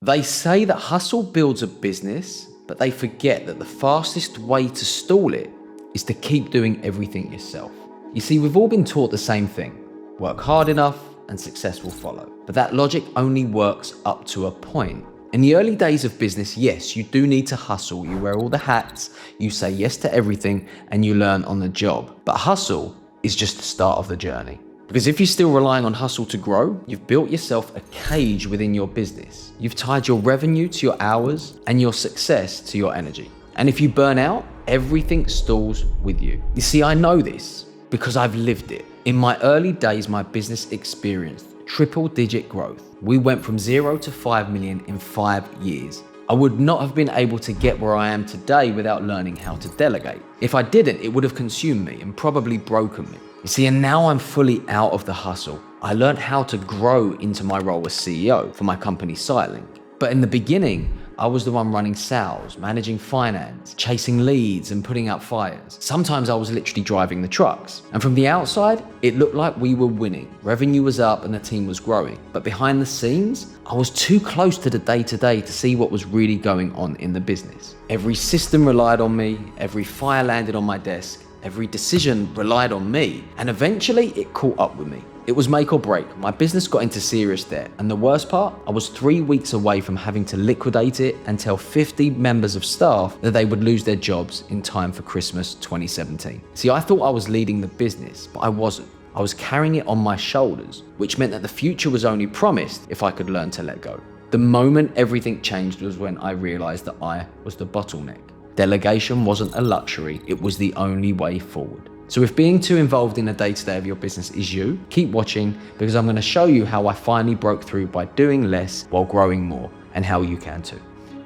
They say that hustle builds a business, but they forget that the fastest way to stall it is to keep doing everything yourself. You see, we've all been taught the same thing. Work hard enough and success will follow. But that logic only works up to a point. In the early days of business, yes, you do need to hustle. You wear all the hats, you say yes to everything, and you learn on the job. But hustle is just the start of the journey. Because if you're still relying on hustle to grow, you've built yourself a cage within your business. You've tied your revenue to your hours and your success to your energy. And if you burn out, everything stalls with you. You see, I know this because I've lived it. In my early days, my business experienced triple-digit growth. We went from 0 to 5 million in 5 years. I would not have been able to get where I am today without learning how to delegate. If I didn't, it would have consumed me and probably broken me. You see, and now I'm fully out of the hustle. I learned how to grow into my role as CEO for my company Sightlink. But in the beginning, I was the one running sales, managing finance, chasing leads and putting out fires. Sometimes I was literally driving the trucks. And from the outside, it looked like we were winning. Revenue was up and the team was growing. But behind the scenes, I was too close to the day-to-day to see what was really going on in the business. Every system relied on me, every fire landed on my desk, every decision relied on me, and eventually it caught up with me. It was make or break. My business got into serious debt, and the worst part, I was 3 weeks away from having to liquidate it and tell 50 members of staff that they would lose their jobs in time for Christmas 2017. See, I thought I was leading the business, but I wasn't. I was carrying it on my shoulders, which meant that the future was only promised if I could learn to let go. The moment everything changed was when I realized that I was the bottleneck. Delegation wasn't a luxury, it was the only way forward. So if being too involved in the day-to-day of your business is you, keep watching because I'm going to show you how I finally broke through by doing less while growing more, and how you can too.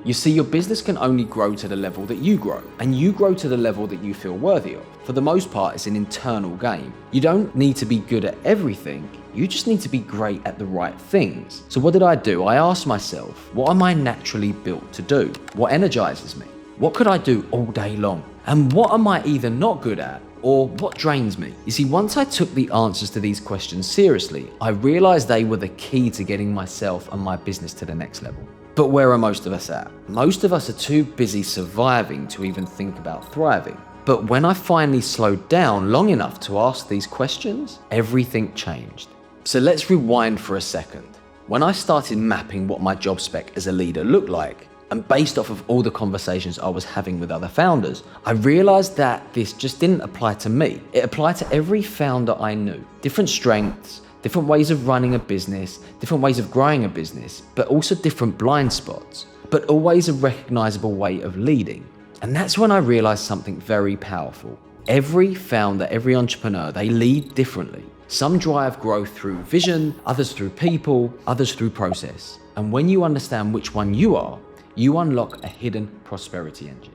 You see, your business can only grow to the level that you grow, and you grow to the level that you feel worthy of. For the most part, it's an internal game. You don't need to be good at everything, you just need to be great at the right things. So what did I do? I asked myself, what am I naturally built to do? What energizes me? What could I do all day long? And what am I either not good at or what drains me? You see, once I took the answers to these questions seriously, I realized they were the key to getting myself and my business to the next level. But where are most of us at? Most of us are too busy surviving to even think about thriving. But when I finally slowed down long enough to ask these questions, everything changed. So let's rewind for a second. When I started mapping what my job spec as a leader looked like, and based off of all the conversations I was having with other founders, I realized that this just didn't apply to me. It applied to every founder I knew. Different strengths, different ways of running a business, different ways of growing a business, but also different blind spots, but always a recognizable way of leading. And that's when I realized something very powerful. Every founder, every entrepreneur, they lead differently. Some drive growth through vision, others through people, others through process. And when you understand which one you are, you unlock a hidden prosperity engine.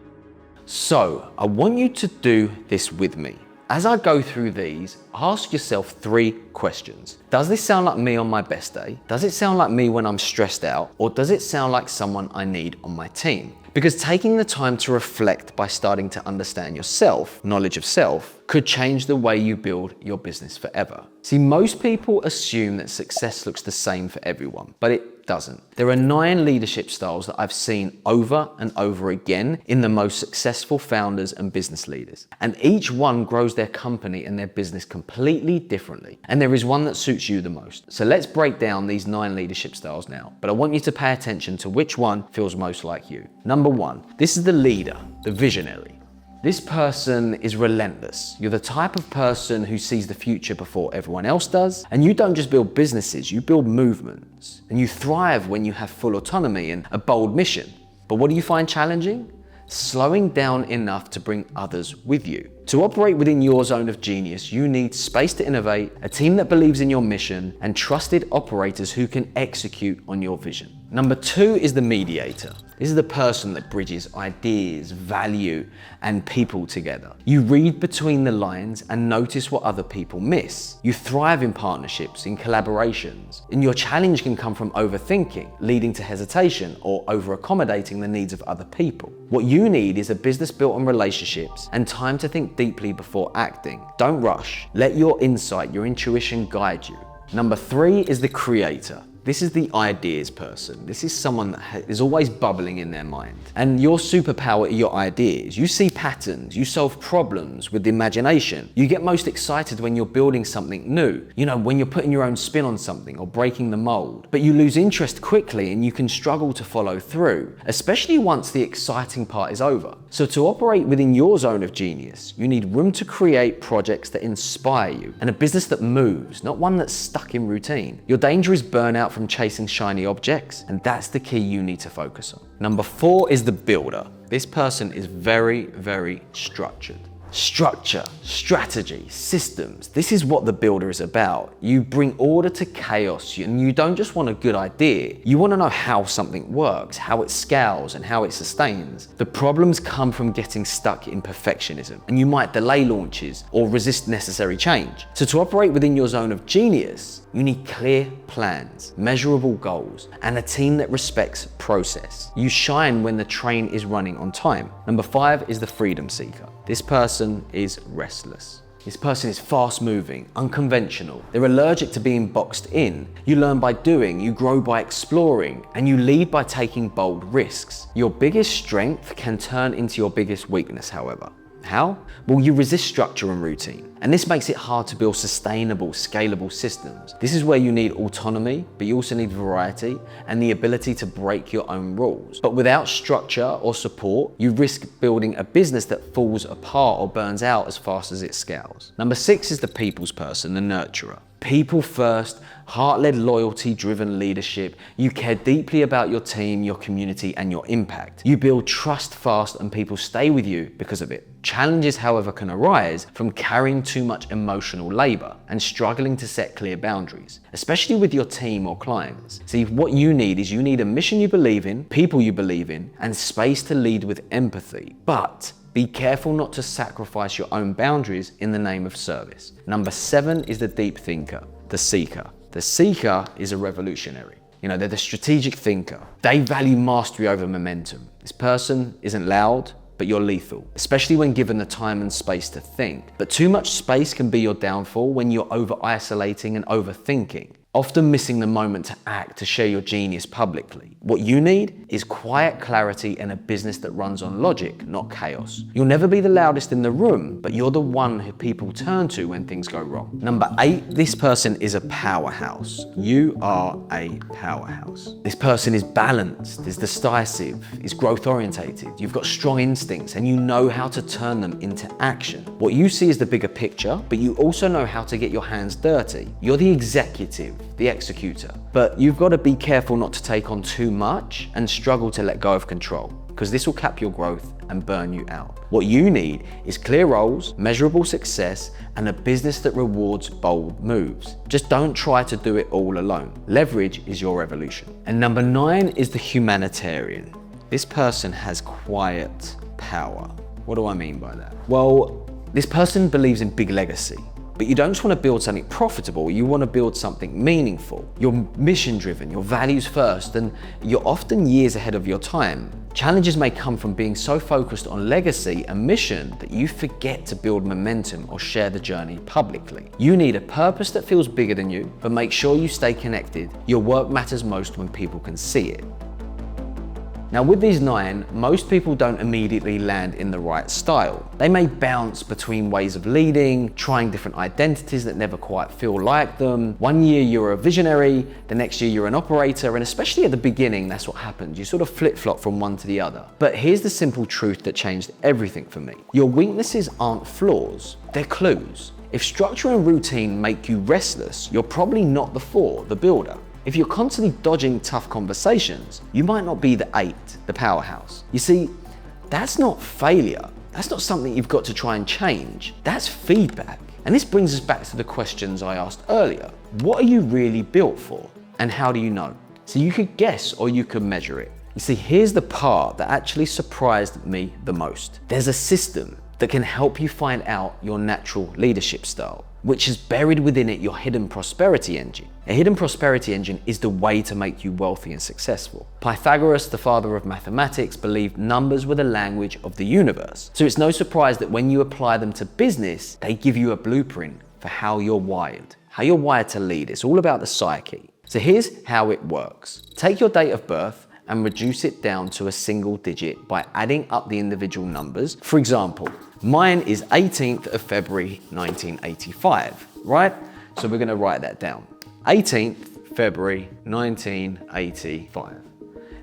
So I want you to do this with me. As I go through these, ask yourself 3 questions. Does this sound like me on my best day? Does it sound like me when I'm stressed out? Or does it sound like someone I need on my team? Because taking the time to reflect by starting to understand yourself, knowledge of self, could change the way you build your business forever. See, most people assume that success looks the same for everyone, but it doesn't. There are 9 leadership styles that I've seen over and over again in the most successful founders and business leaders. And each one grows their company and their business completely differently. And there is one that suits you the most. So let's break down these 9 leadership styles now, but I want you to pay attention to which one feels most like you. Number 1, this is the leader, the visionary. This person is relentless. You're the type of person who sees the future before everyone else does. And you don't just build businesses, you build movements. And you thrive when you have full autonomy and a bold mission. But what do you find challenging? Slowing down enough to bring others with you. To operate within your zone of genius, you need space to innovate, a team that believes in your mission, and trusted operators who can execute on your vision. Number 2 is the mediator. This is the person that bridges ideas, value, and people together. You read between the lines and notice what other people miss. You thrive in partnerships, in collaborations, and your challenge can come from overthinking, leading to hesitation, or over-accommodating the needs of other people. What you need is a business built on relationships and time to think deeply before acting. Don't rush. Let your insight, your intuition guide you. Number 3 is the creator. This is the ideas person. This is someone that is always bubbling in their mind. And your superpower are your ideas. You see patterns, you solve problems with the imagination. You get most excited when you're building something new. You know, when you're putting your own spin on something or breaking the mold. But you lose interest quickly and you can struggle to follow through, especially once the exciting part is over. So to operate within your zone of genius, you need room to create projects that inspire you and a business that moves, not one that's stuck in routine. Your danger is burnout from chasing shiny objects, and that's the key you need to focus on. Number 4 is the builder. This person is very, very structured. Structure, strategy, systems. This is what the builder is about. You bring order to chaos, and you don't just want a good idea. You want to know how something works, how it scales, and how it sustains. The problems come from getting stuck in perfectionism, and you might delay launches or resist necessary change. So to operate within your zone of genius, you need clear plans, measurable goals, and a team that respects process. You shine when the train is running on time. Number 5 is the freedom seeker. This person is restless. This person is fast moving, unconventional. They're allergic to being boxed in. You learn by doing, you grow by exploring, and you lead by taking bold risks. Your biggest strength can turn into your biggest weakness, however. How? Well, you resist structure and routine. And this makes it hard to build sustainable, scalable systems. This is where you need autonomy, but you also need variety and the ability to break your own rules. But without structure or support, you risk building a business that falls apart or burns out as fast as it scales. Number 6 is the people's person, the nurturer. People first, heart-led, loyalty-driven leadership. You care deeply about your team, your community, and your impact. You build trust fast and people stay with you because of it. Challenges, however, can arise from carrying too much emotional labor and struggling to set clear boundaries, especially with your team or clients. See, what you need is you need a mission you believe in, people you believe in, and space to lead with empathy. But be careful not to sacrifice your own boundaries in the name of service. Number 7 is the deep thinker, the seeker. The seeker is a revolutionary. You know, they're the strategic thinker. They value mastery over momentum. This person isn't loud, but you're lethal, especially when given the time and space to think. But too much space can be your downfall when you're over-isolating and overthinking, often missing the moment to act, to share your genius publicly. What you need is quiet clarity and a business that runs on logic, not chaos. You'll never be the loudest in the room, but you're the one who people turn to when things go wrong. Number 8, this person is a powerhouse. You are a powerhouse. This person is balanced, is decisive, is growth orientated. You've got strong instincts and you know how to turn them into action. What you see is the bigger picture, but you also know how to get your hands dirty. You're the executive, the executor. But you've got to be careful not to take on too much and struggle to let go of control, because this will cap your growth and burn you out. What you need is clear roles, measurable success, and a business that rewards bold moves. Just don't try to do it all alone. Leverage is your revolution. And number 9 is the humanitarian. This person has quiet power. What do I mean by that? Well, this person believes in big legacy. But you don't just want to build something profitable, you want to build something meaningful. You're mission driven, your values first, and you're often years ahead of your time. Challenges may come from being so focused on legacy and mission that you forget to build momentum or share the journey publicly. You need a purpose that feels bigger than you, but make sure you stay connected. Your work matters most when people can see it. Now with these 9, most people don't immediately land in the right style. They may bounce between ways of leading, trying different identities that never quite feel like them. One year you're a visionary, the next year you're an operator, and especially at the beginning, that's what happens. You sort of flip-flop from one to the other. But here's the simple truth that changed everything for me. Your weaknesses aren't flaws, they're clues. If structure and routine make you restless, you're probably not the 4, the builder. If you're constantly dodging tough conversations, you might not be the 8, the powerhouse. You see, that's not failure. That's not something you've got to try and change. That's feedback. And this brings us back to the questions I asked earlier. What are you really built for? And how do you know? So you could guess or you could measure it. You see, here's the part that actually surprised me the most. There's a system that can help you find out your natural leadership style, which is buried within it your hidden prosperity engine. A hidden prosperity engine is the way to make you wealthy and successful. Pythagoras, the father of mathematics, believed numbers were the language of the universe. So it's no surprise that when you apply them to business, they give you a blueprint for how you're wired to lead. It's all about the psyche. So here's how it works. Take your date of birth and reduce it down to a single digit by adding up the individual numbers. For example, mine is 18th of February 1985, right? So we're gonna write that down. 18th February 1985.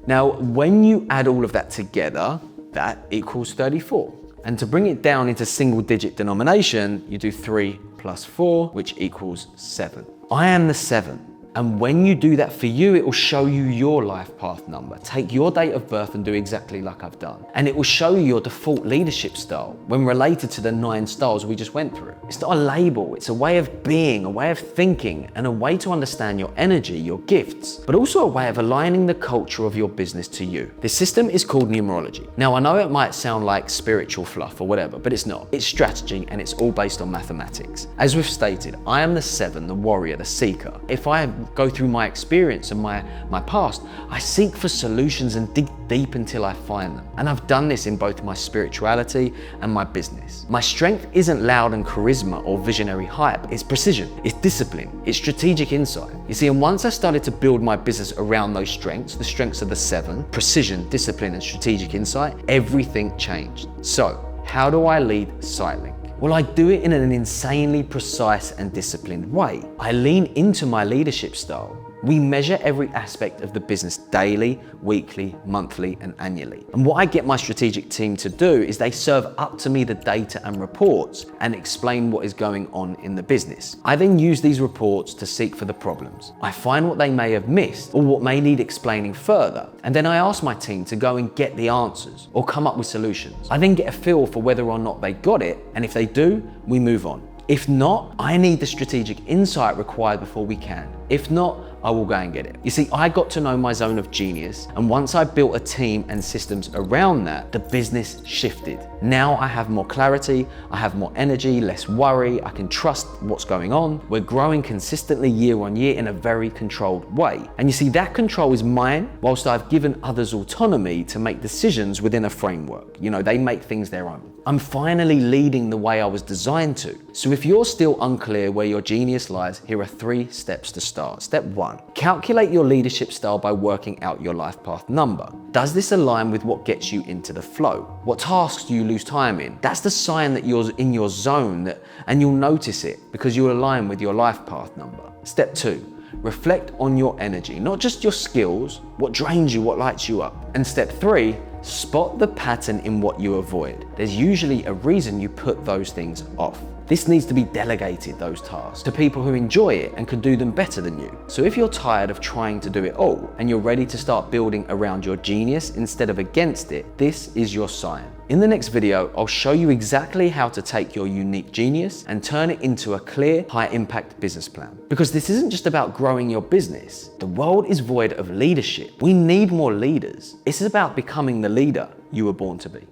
Now, when you add all of that together, that equals 34. And to bring it down into single digit denomination, you do 3 plus 4, which equals 7. I am the 7. And when you do that for you, it will show you your life path number. Take your date of birth and do exactly like I've done. And it will show you your default leadership style when related to the 9 styles we just went through. It's not a label, it's a way of being, a way of thinking, and a way to understand your energy, your gifts, but also a way of aligning the culture of your business to you. This system is called numerology. Now, I know it might sound like spiritual fluff or whatever, but it's not. It's strategy and it's all based on mathematics. As we've stated, I am the 7, the warrior, the seeker. If I go through my experience and my past, I seek for solutions and dig deep until I find them. And I've done this in both my spirituality and my business. My strength isn't loud and charisma or visionary hype. It's precision, it's discipline, it's strategic insight. You see, and once I started to build my business around those strengths, the strengths of the 7, precision, discipline, and strategic insight, everything changed. So, how do I lead SiteLink? Well, I do it in an insanely precise and disciplined way. I lean into my leadership style. We measure every aspect of the business daily, weekly, monthly, and annually. And what I get my strategic team to do is they serve up to me the data and reports and explain what is going on in the business. I then use these reports to seek for the problems. I find what they may have missed or what may need explaining further. And then I ask my team to go and get the answers or come up with solutions. I then get a feel for whether or not they got it. And if they do, we move on. If not, I need the strategic insight required before we can. If not, I will go and get it. You see, I got to know my zone of genius, and once I built a team and systems around that, the business shifted. Now I have more clarity, I have more energy, less worry, I can trust what's going on. We're growing consistently year on year in a very controlled way. And you see, that control is mine, whilst I've given others autonomy to make decisions within a framework. You know, they make things their own. I'm finally leading the way I was designed to. So if you're still unclear where your genius lies, here are 3 steps to start. Step 1, calculate your leadership style by working out your life path number. Does this align with what gets you into the flow? What tasks do you lose time in? That's the sign that you're in your zone, and you'll notice it because you align with your life path number. Step 2, reflect on your energy, not just your skills, what drains you, what lights you up. And step 3, spot the pattern in what you avoid. There's usually a reason you put those things off. This needs to be delegated, those tasks, to people who enjoy it and can do them better than you. So if you're tired of trying to do it all and you're ready to start building around your genius instead of against it, this is your sign. In the next video, I'll show you exactly how to take your unique genius and turn it into a clear, high-impact business plan. Because this isn't just about growing your business. The world is void of leadership. We need more leaders. It's about becoming the leader you were born to be.